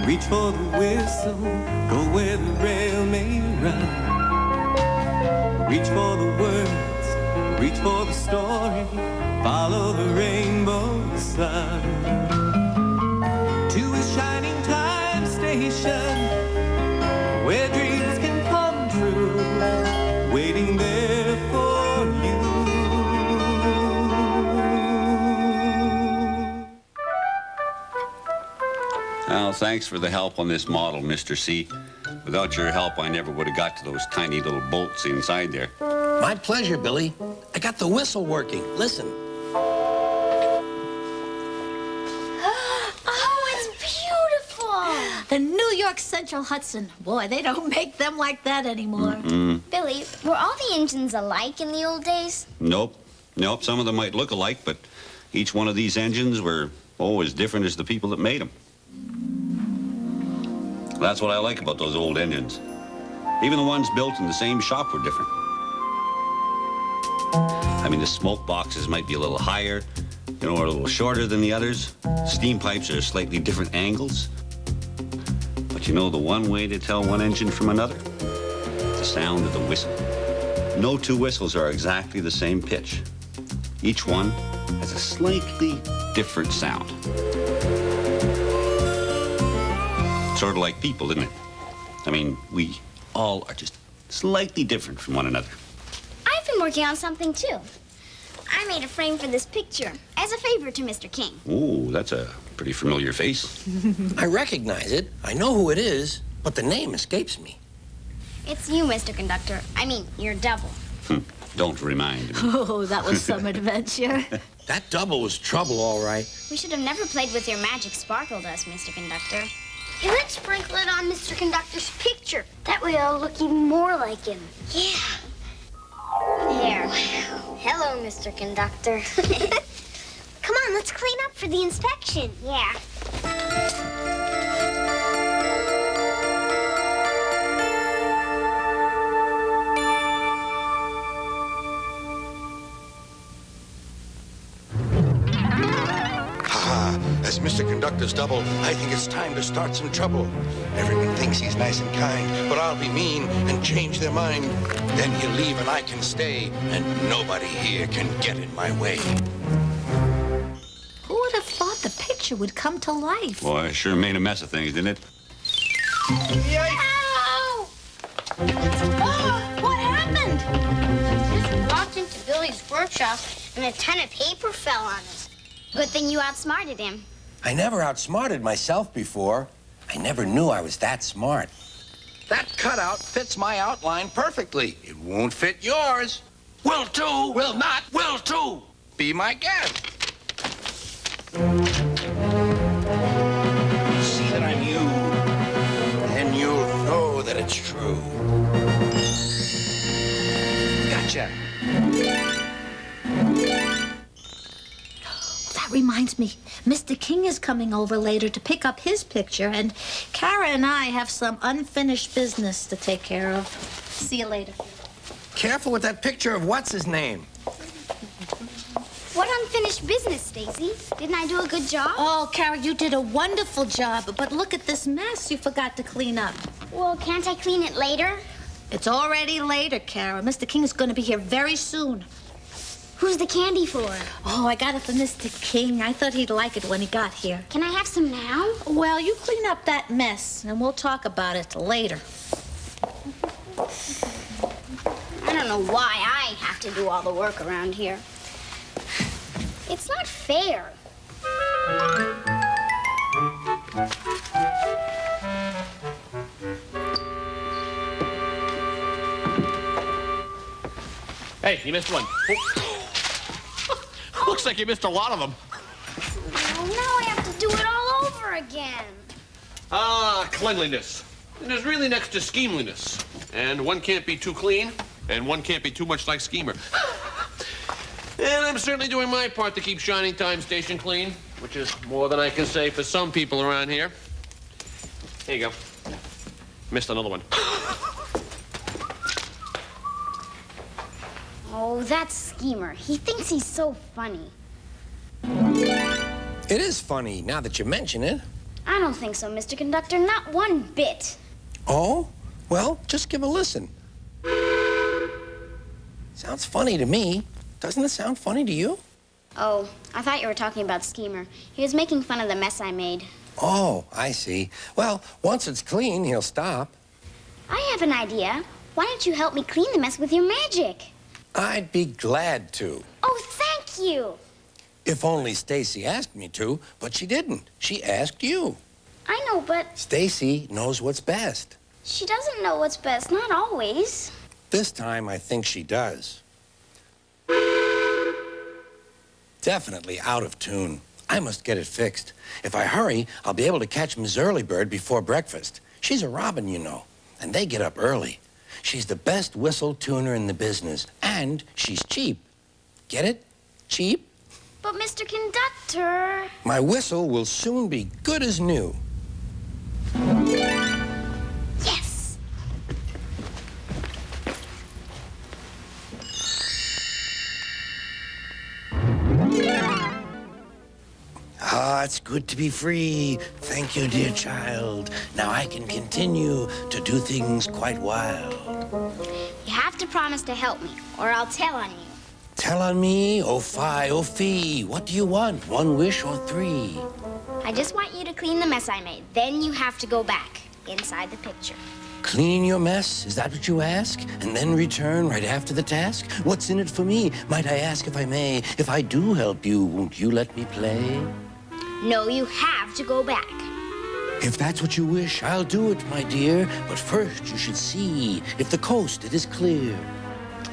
Reach for the whistle, go where the rail may run. Reach for the words, reach for the story, follow the rainbow sun. To a shining time station, where dreams can come true, waiting there for you. Well, thanks for the help on this model, Mr. C. Without your help, I never would have got to those tiny little bolts inside there. My pleasure, Billy. I got the whistle working. Listen. Oh, it's beautiful! The New York Central Hudson. Boy, they don't make them like that anymore. Billy, were all the engines alike in the old days? Nope. Nope, some of them might look alike, but each one of these engines were, as different as the people that made them. That's what I like about those old engines. Even the ones built in the same shop were different. I mean, the smoke boxes might be a little higher, or a little shorter than the others. Steam pipes are slightly different angles. But the one way to tell one engine from another? The sound of the whistle. No two whistles are exactly the same pitch. Each one has a slightly different sound. Sort of like people, isn't it? I mean, we all are just slightly different from one another. I've been working on something, too. I made a frame for this picture as a favor to Mr. King. Ooh, that's a pretty familiar face. I recognize it. I know who it is, but the name escapes me. It's you, Mr. Conductor. I mean, your double. Don't remind me. Oh, that was some adventure. That double was trouble, all right. We should have never played with your magic sparkle dust, Mr. Conductor. Hey, let's sprinkle it on Mr. Conductor's picture. That way I'll look even more like him. Yeah. There. Hello, Mr. Conductor. Come on, let's clean up for the inspection. Yeah. As Mr. Conductor's double, I think it's time to start some trouble. Everyone thinks he's nice and kind, but I'll be mean and change their mind. Then he'll leave and I can stay, and nobody here can get in my way. Who would have thought the picture would come to life? Boy, it sure made a mess of things, didn't it? Ow! Oh, what happened? Just walked into Billy's workshop and a ton of paper fell on us. Good thing you outsmarted him. I never outsmarted myself before. I never knew I was that smart. That cutout fits my outline perfectly. It won't fit yours. Will too. Will not. Will too. Be my guest. See that I'm you. Then you'll know that it's true. Gotcha. That reminds me, Mr. King is coming over later to pick up his picture, and Kara and I have some unfinished business to take care of. See you later. Careful with that picture of what's-his-name. What unfinished business, Stacy? Didn't I do a good job? Oh, Kara, you did a wonderful job, but look at this mess you forgot to clean up. Well, can't I clean it later? It's already later, Kara. Mr. King is going to be here very soon. Who's the candy for? Oh, I got it for Mr. King. I thought he'd like it when he got here. Can I have some now? Well, you clean up that mess, and we'll talk about it later. I don't know why I have to do all the work around here. It's not fair. Hey, you missed one. Looks like you missed a lot of them. Well, now I have to do it all over again. Cleanliness. And is really next to schemeliness. And one can't be too clean, and one can't be too much like Schemer. And I'm certainly doing my part to keep Shining Time Station clean, which is more than I can say for some people around here. Here you go. Missed another one. Oh, that Schemer. He thinks he's so funny. It is funny, now that you mention it. I don't think so, Mr. Conductor. Not one bit. Oh? Well, just give a listen. Sounds funny to me. Doesn't it sound funny to you? Oh, I thought you were talking about Schemer. He was making fun of the mess I made. Oh, I see. Well, once it's clean, he'll stop. I have an idea. Why don't you help me clean the mess with your magic? I'd be glad to. Oh, thank you. If only Stacy asked me to, but she didn't. She asked you. I know, but Stacy knows what's best. she doesn't know what's best. Not always. This time, I think she does. Definitely out of tune. I must get it fixed. If I hurry, I'll be able to catch Miss Earlybird before breakfast. She's a robin, you know, and they get up early. She's the best whistle tuner in the business, and she's cheap. Get it? Cheap? But, Mr. Conductor... My whistle will soon be good as new. Yes! Ah, it's good to be free. Thank you, dear child. Now I can continue to do things quite wild. You have to promise to help me, or I'll tell on you. Tell on me, oh fie, oh fee. What do you want? 1 wish or 3? I just want you to clean the mess I made. Then you have to go back inside the picture. Clean your mess? Is that what you ask? And then return right after the task? What's in it for me? Might I ask if I may? If I do help you, won't you let me play? No, you have to go back. If that's what you wish, I'll do it, my dear. But first you should see if the coast it is clear.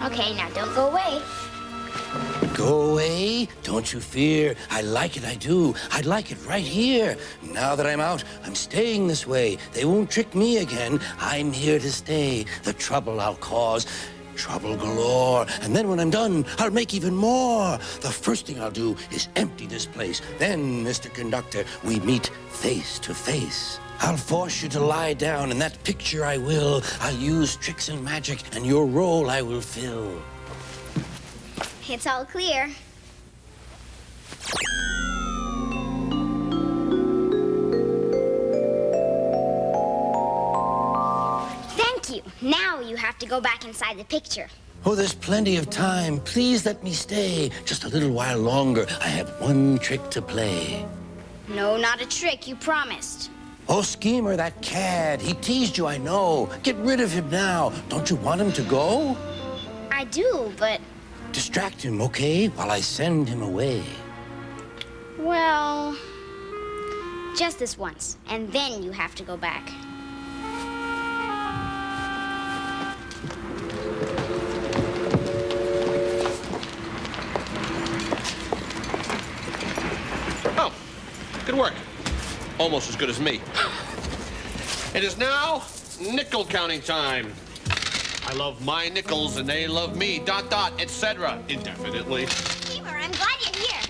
Okay, now don't go away. Go away? Don't you fear. I like it, I do. I'd like it right here. Now that I'm out, I'm staying this way. They won't trick me again. I'm here to stay. The trouble I'll cause, trouble galore. And then when I'm done, I'll make even more. The first thing I'll do is empty this place. Then, Mr. Conductor, we meet face to face. I'll force you to lie down. In that picture I will. I'll use tricks and magic, and your role I will fill. It's all clear. Thank you. Now you have to go back inside the picture. Oh, there's plenty of time. Please let me stay. Just a little while longer. I have one trick to play. No, not a trick. You promised. Oh, Schemer, that cad. He teased you, I know. Get rid of him now. Don't you want him to go? I do, but... Distract him, okay? While I send him away. Well... just this once, and then you have to go back. Oh, good work. Almost as good as me. It is now nickel counting time. I love my nickels and they love me, ... etc. indefinitely. Schemer, I'm glad you're here.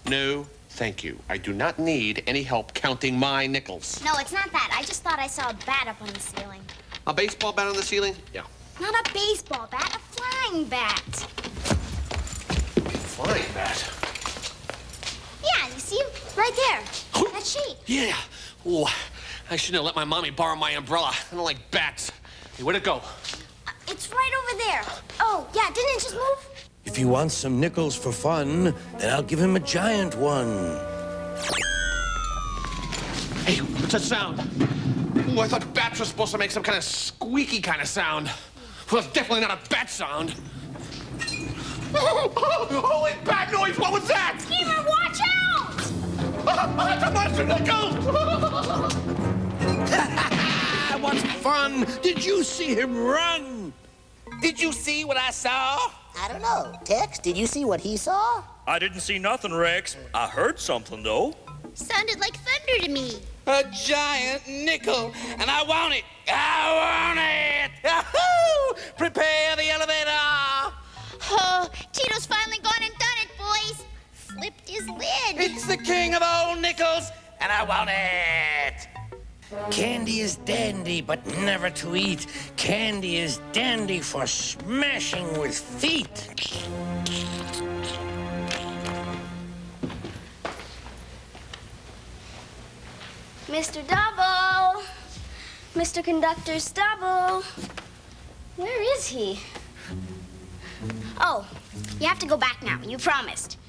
No, thank you. I do not need any help counting my nickels. No, it's not that. I just thought I saw a bat up on the ceiling. A baseball bat on the ceiling? Yeah. Not a baseball bat, a flying bat. Flying bat. Yeah, you see him? Right there. That shape. Yeah. Oh, I shouldn't have let my mommy borrow my umbrella. I don't like bats. Hey, where'd it go? It's right over there. Oh, yeah, didn't it just move? If he wants some nickels for fun, then I'll give him a giant one. Hey, what's that sound? Ooh, I thought bats were supposed to make some kind of squeaky kind of sound. Well, it's definitely not a bat sound. Holy bat noise! What was that? Schemer, watch out! It's a monster nickel! What fun! Did you see him run? Did you see what I saw? I don't know. Tex, did you see what he saw? I didn't see nothing, Rex. I heard something, though. Sounded like thunder to me. A giant nickel, and I want it. I want it. Yahoo! Prepare the elevator. Oh, Cheeto's finally gone and done it, boys. Flipped his lid. It's the king of all nickels, and I want it. Candy is dandy, but never to eat. Candy is dandy for smashing with feet. Mr. Double! Mr. Conductor's Double! Where is he? Oh, you have to go back now. You promised.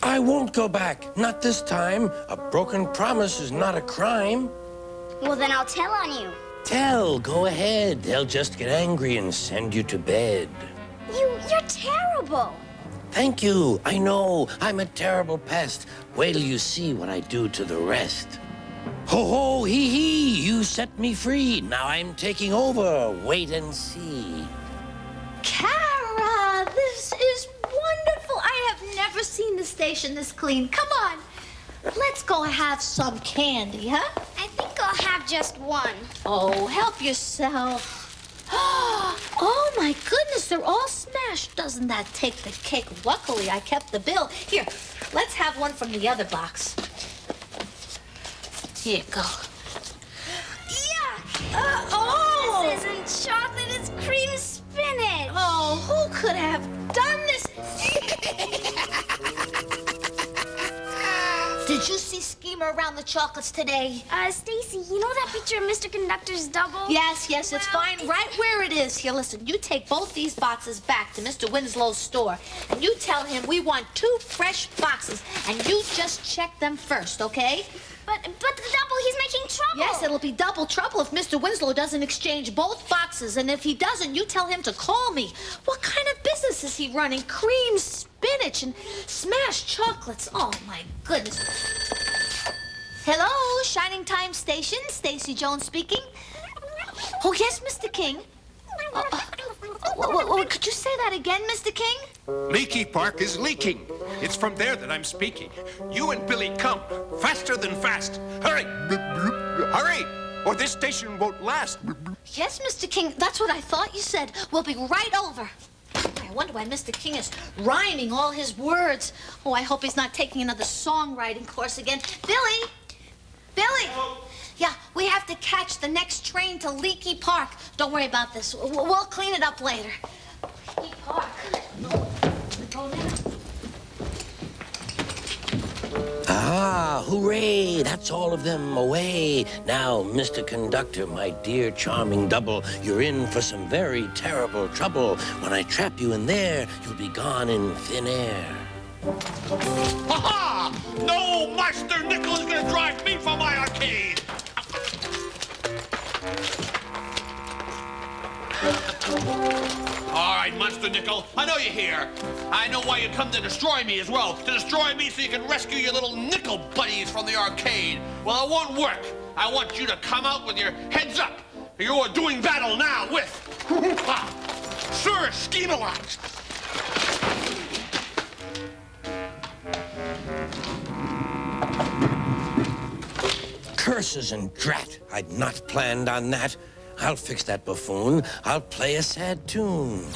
I won't go back. Not this time. A broken promise is not a crime. Well, then I'll tell on you. Tell, go ahead. They'll just get angry and send you to bed. You're terrible. Thank you. I know. I'm a terrible pest. Wait till you see what I do to the rest. Ho, ho, hee, hee. You set me free. Now I'm taking over. Wait and see. Kara, this is wonderful. I have never seen the station this clean. Come on. Let's go have some candy, huh? I think I'll have just one. Oh, help yourself. Oh, my goodness, they're all smashed. Doesn't that take the cake? Luckily, I kept the bill. Here, let's have one from the other box. Here you go. Yuck! Oh! This isn't chocolate, it's cream spinach. Oh, who could have done this? Did you see Schemer around the chocolates today? Stacy, you know that picture of Mr. Conductor's Double? Yes, it's fine right where it is. Here, listen, you take both these boxes back to Mr. Winslow's store, and you tell him we want 2 fresh boxes, and you just check them first, okay? But the Double, he's making trouble. Yes, it'll be double trouble if Mr. Winslow doesn't exchange both boxes, and if he doesn't, you tell him to call me. What kind of business is he running? Cream spinach and smashed chocolates. Oh, my goodness. Hello, Shining Time Station. Stacy Jones speaking. Oh, yes, Mr. King. Could you say that again, Mr. King? Leaky Park is leaking. It's from there that I'm speaking. You and Billy come. Faster than fast. Hurry! Hurry! Or this station won't last. Yes, Mr. King. That's what I thought you said. We'll be right over. I wonder why Mr. King is rhyming all his words. Oh, I hope he's not taking another songwriting course again. Billy! Billy! Yeah, we have to catch the next train to Leaky Park. Don't worry about this. We'll clean it up later. Leaky Park. Go now. Ah, hooray! That's all of them away. Now, Mr. Conductor, my dear charming double, you're in for some very terrible trouble. When I trap you in there, you'll be gone in thin air. Ha-ha! No Master Nickel is gonna drive me from my arcade! All right, Monster Nickel, I know you're here. I know why you come to destroy me as well. To destroy me so you can rescue your little nickel buddies from the arcade. Well, it won't work. I want you to come out with your heads up. You are doing battle now with Sir Scheme-a-Lot. Curses and drat! I'd not planned on that. I'll fix that buffoon. I'll play a sad tune.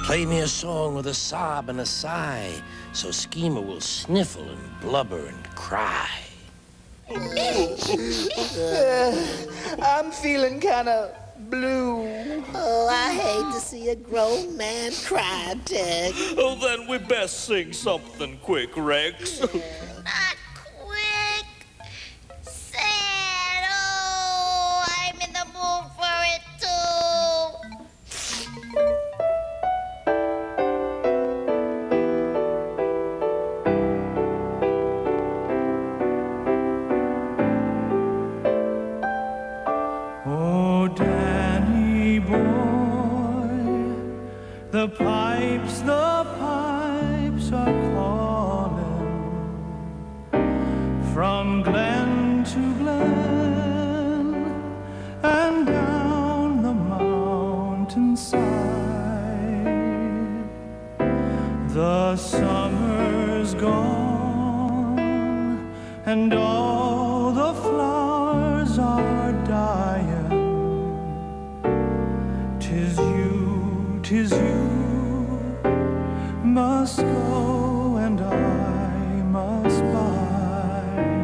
Play me a song with a sob and a sigh, so Schemer will sniffle and blubber and cry. I'm feeling kind of blue. Oh, I hate to see a grown man cry, Ted. Oh, then we best sing something quick, Rex. Not quick. Sad. Oh, I'm in the mood for it too. Oh, Danny boy, the pipes are calling from glen to glen and down the mountainside. The summer's gone and all the flowers are dying. 'Tis you must go and I must bide.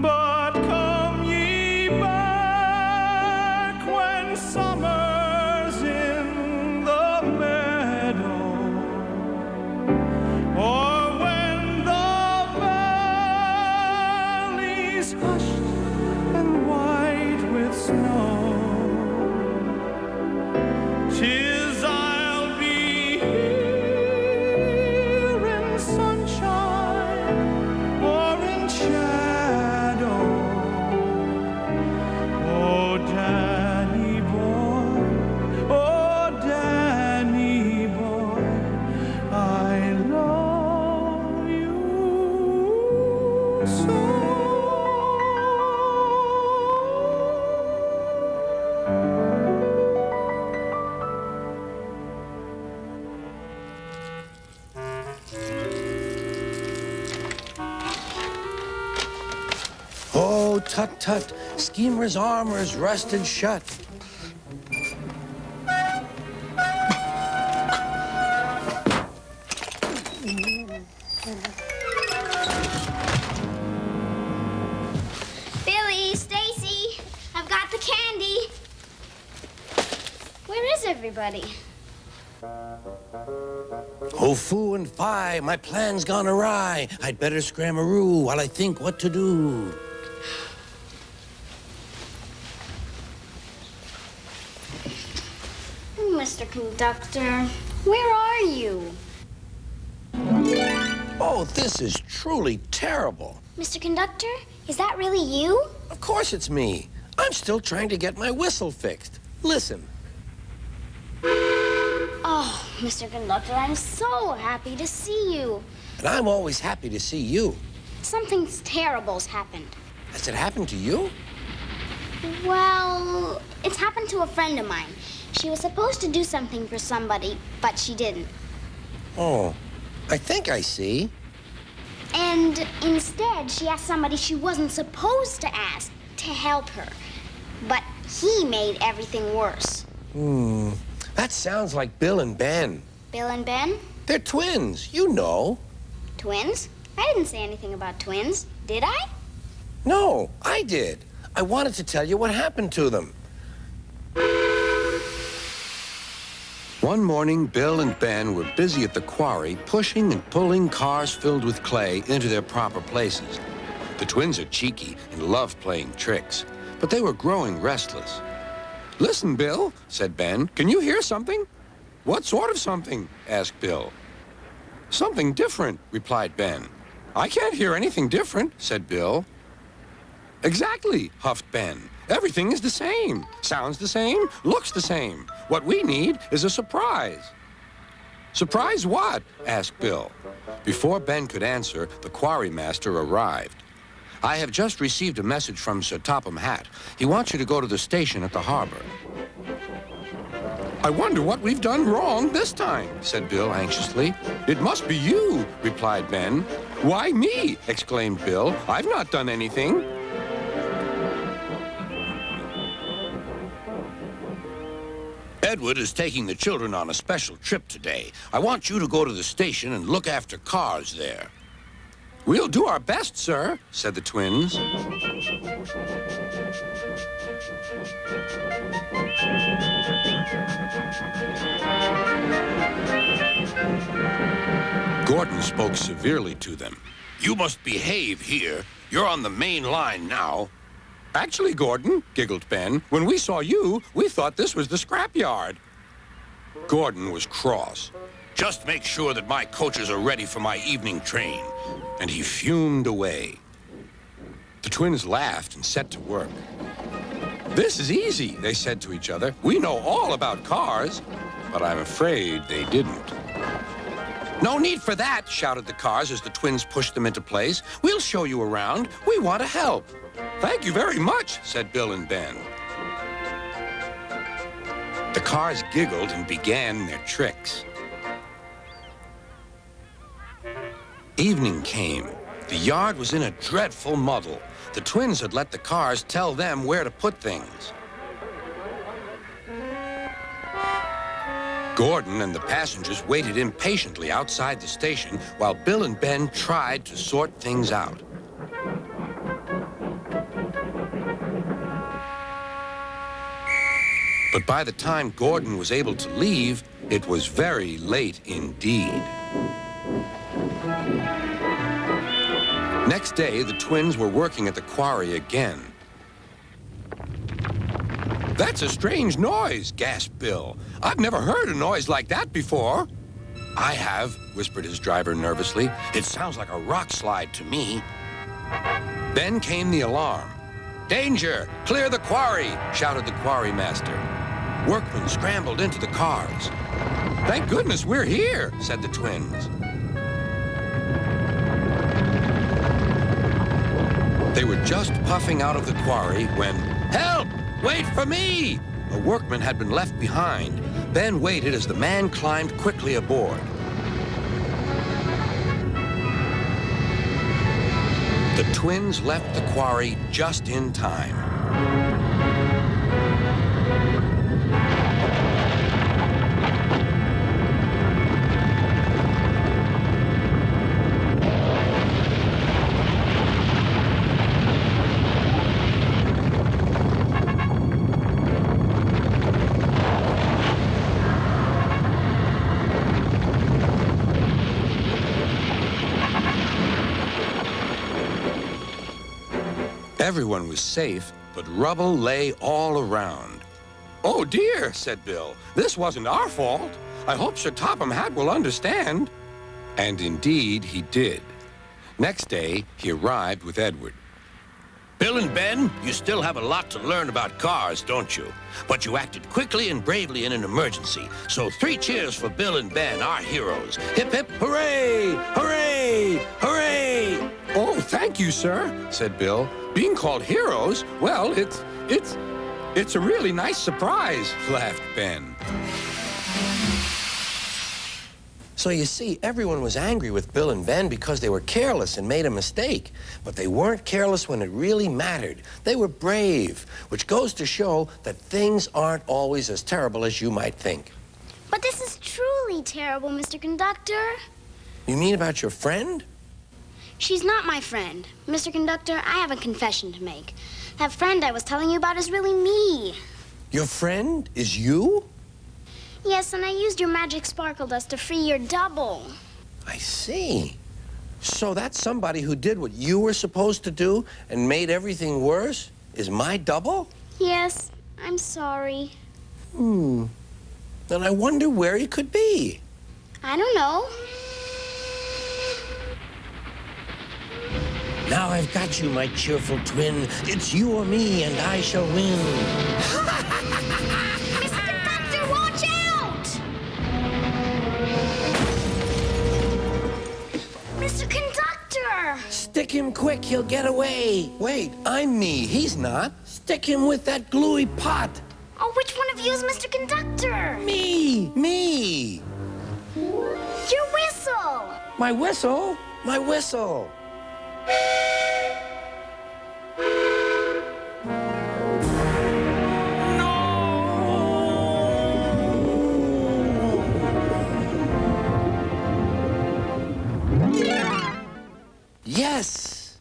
But come ye back when summer's in the meadow, or when the Oh, tut tut, Schemer's armor's rusted shut. Billy, Stacy, I've got the candy. Where is everybody? Oh, foo and fi, my plan's gone awry. I'd better scrammeroo while I think what to do. Mr. Conductor, where are you? Oh, this is truly terrible. Mr. Conductor, is that really you? Of course it's me. I'm still trying to get my whistle fixed. Listen. Oh, Mr. Conductor, I'm so happy to see you. And I'm always happy to see you. Something terrible's happened. Has it happened to you? Well, it's happened to a friend of mine. She was supposed to do something for somebody, but she didn't. Oh, I think I see. And instead, she asked somebody she wasn't supposed to ask to help her. But he made everything worse. That sounds like Bill and Ben. Bill and Ben? They're twins, you know. Twins? I didn't say anything about twins, did I? No, I did. I wanted to tell you what happened to them. One morning, Bill and Ben were busy at the quarry, pushing and pulling cars filled with clay into their proper places. The twins are cheeky and love playing tricks, but they were growing restless. "Listen, Bill," said Ben, "can you hear something?" "What sort of something?" asked Bill. "Something different," replied Ben. "I can't hear anything different," said Bill. "Exactly," huffed Ben. "Everything is the same. Sounds the same, looks the same. What we need is a surprise." "Surprise what?" asked Bill. Before Ben could answer, the quarry master arrived. "I have just received a message from Sir Topham Hatt. He wants you to go to the station at the harbor." "I wonder what we've done wrong this time," said Bill anxiously. "It must be you," replied Ben. "Why me?" exclaimed Bill. "I've not done anything." "Edward is taking the children on a special trip today. I want you to go to the station and look after cars there." "We'll do our best, sir," said the twins. Gordon spoke severely to them. "You must behave here. You're on the main line now." "Actually, Gordon," giggled Ben, "when we saw you, we thought this was the scrapyard." Gordon was cross. "Just make sure that my coaches are ready for my evening train." And he fumed away. The twins laughed and set to work. "This is easy," they said to each other. "We know all about cars." But I'm afraid they didn't. "No need for that," shouted the cars as the twins pushed them into place. "We'll show you around. We want to help." "Thank you very much," said Bill and Ben. The cars giggled and began their tricks. Evening came. The yard was in a dreadful muddle. The twins had let the cars tell them where to put things. Gordon and the passengers waited impatiently outside the station while Bill and Ben tried to sort things out. But by the time Gordon was able to leave, it was very late indeed. Next day, the twins were working at the quarry again. "That's a strange noise," gasped Bill. "I've never heard a noise like that before." "I have," whispered his driver nervously. "It sounds like a rock slide to me." Then came the alarm. "Danger! Clear the quarry!" shouted the quarry master. Workmen scrambled into the cars. "Thank goodness we're here," said the twins. They were just puffing out of the quarry when, help! Wait for me! A workman had been left behind. Ben waited as the man climbed quickly aboard. The twins left the quarry just in time. Everyone was safe, but rubble lay all around. "Oh dear," said Bill. "This wasn't our fault. I hope Sir Topham Hatt will understand." And indeed he did. Next day, he arrived with Edward. "Bill and Ben, you still have a lot to learn about cars, don't you? But you acted quickly and bravely in an emergency. So 3 cheers for Bill and Ben, our heroes. Hip, hip, hooray! Hooray! Hooray!" "Oh, thank you, sir," said Bill. "Being called heroes, well, it's a really nice surprise," laughed Ben. So you see, everyone was angry with Bill and Ben because they were careless and made a mistake. But they weren't careless when it really mattered. They were brave, which goes to show that things aren't always as terrible as you might think. But this is truly terrible, Mr. Conductor. You mean about your friend? She's not my friend. Mr. Conductor, I have a confession to make. That friend I was telling you about is really me. Your friend is you? Yes, and I used your magic sparkle dust to free your double. I see. So that somebody who did what you were supposed to do and made everything worse is my double? Yes, I'm sorry. Then I wonder where he could be. I don't know. Now I've got you, my cheerful twin. It's you or me, and I shall win. Mr. Conductor, watch out! Mr. Conductor! Stick him quick, he'll get away. Wait, I'm me, he's not. Stick him with that gluey pot. Oh, which one of you is Mr. Conductor? Me! Your whistle! My whistle? My whistle. Yes!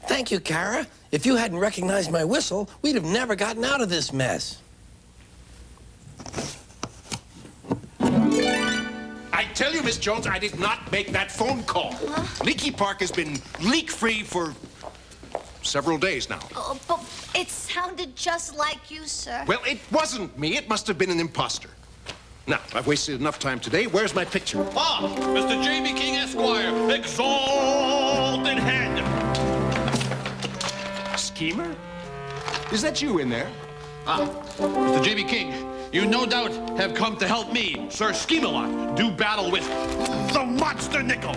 Thank you, Kara. If you hadn't recognized my whistle, we'd have never gotten out of this mess. I tell you, Miss Jones, I did not make that phone call. Leaky Park has been leak-free for several days now. Oh, but it sounded just like you, sir. Well, it wasn't me. It must have been an imposter. Now, I've wasted enough time today. Where's my picture? Ah, Mr. J.B. King, Esquire, exalted head. Schemer? Is that you in there? Ah, Mr. J.B. King, you no doubt have come to help me, Sir Scheme-a-Lot, do battle with the monster nickel.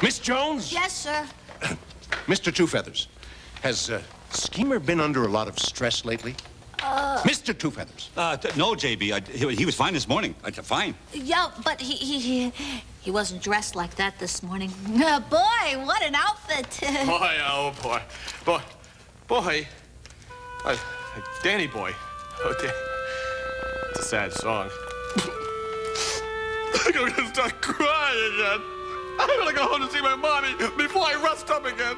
Miss Jones? Yes, sir. Mr. Two Feathers, has Schemer been under a lot of stress lately? Mr. Two Feathers. No, JB. He was fine this morning. Fine. Yeah, but he wasn't dressed like that this morning. Boy, what an outfit. Boy, oh, boy. Boy. Danny Boy. Oh, Danny. It's a sad song. I'm gonna start crying again. I'm gonna go home to see my mommy before I rust up again.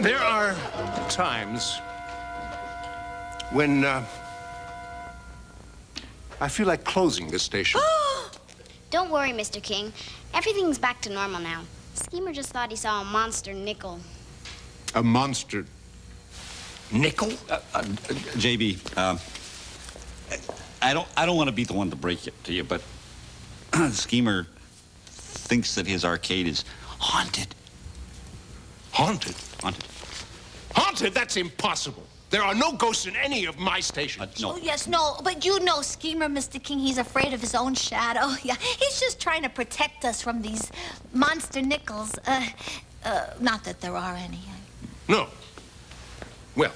There are times when I feel like closing this station. Don't worry, Mr. King. Everything's back to normal now. Schemer just thought he saw a monster nickel. A monster nickel? JB, I don't want to be the one to break it to you, but Schemer thinks that his arcade is haunted. Haunted? Haunted. Haunted? That's impossible. There are no ghosts in any of my stations. No. Oh, yes, no, but you know Schemer, Mr. King. He's afraid of his own shadow. Yeah, he's just trying to protect us from these monster nickels. Not that there are any. No. Well,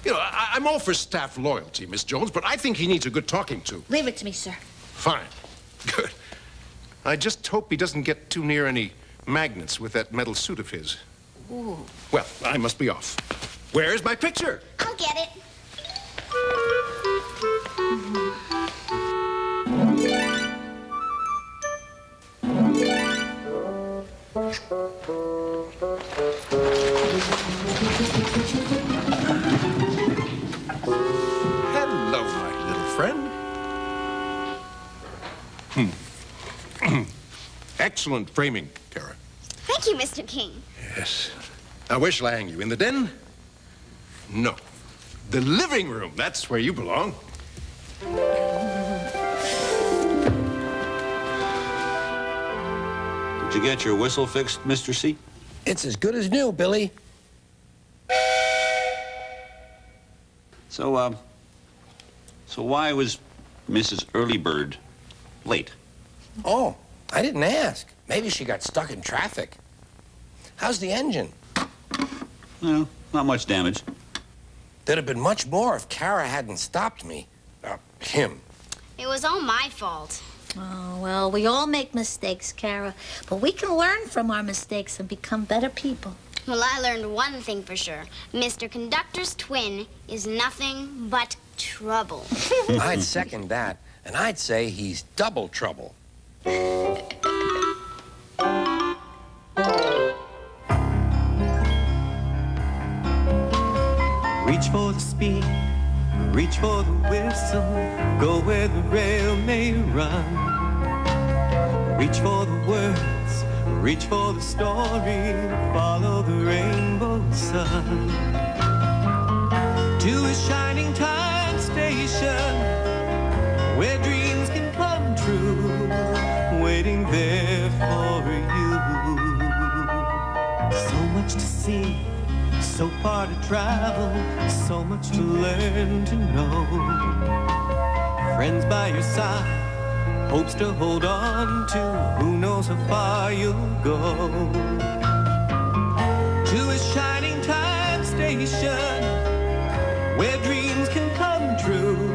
you know, I'm all for staff loyalty, Miss Jones, but I think he needs a good talking to. Leave it to me, sir. Fine. Good. I just hope he doesn't get too near any magnets with that metal suit of his. Ooh. Well, I must be off. Where's my picture? I'll get it. Hello, my little friend. Excellent framing, Kara. Thank you, Mr. King. Yes. Now, where shall I hang you? In the den? No. The living room. That's where you belong. Did you get your whistle fixed, Mr. C? It's as good as new, Billy. So why was Mrs. Earlybird late? Oh, I didn't ask. Maybe she got stuck in traffic. How's the engine? No, not much damage. There'd have been much more if Kara hadn't stopped me. Him. It was all my fault. Oh, well, we all make mistakes, Kara. But we can learn from our mistakes and become better people. Well, I learned one thing for sure. Mr. Conductor's twin is nothing but trouble. I'd second that, and I'd say he's double trouble. Reach for the speed, reach for the whistle, go where the rail may run. Reach for the words, reach for the story, follow the rainbow sun. To a shining time station, where dreams can come true, waiting there for you. So much to see, so far to travel, so much to learn to know. Friends by your side, hopes to hold on to, who knows how far you'll go. To a shining time station, where dreams can come true,